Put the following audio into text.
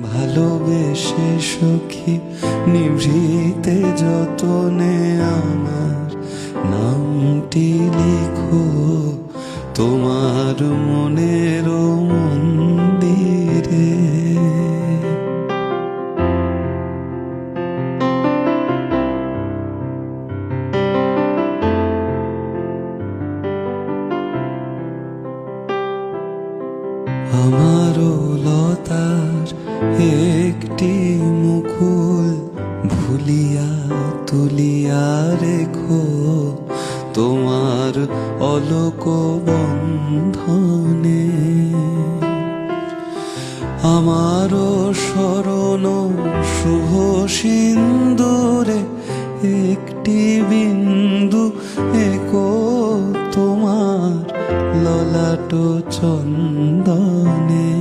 ভালোবেসে সখী নিভৃতে যতনে আমার নামটি লিখো তোমার মনের মন্দিরে। আমারও লতার একটি মুকুল ভুলিয়া তুলিয়া রেখো তোমার অলোক বন্ধনে। আমারও শরণ শুভ সিন্দুরে একটি বিন্দু একো তোমার ললাট চন্দনে।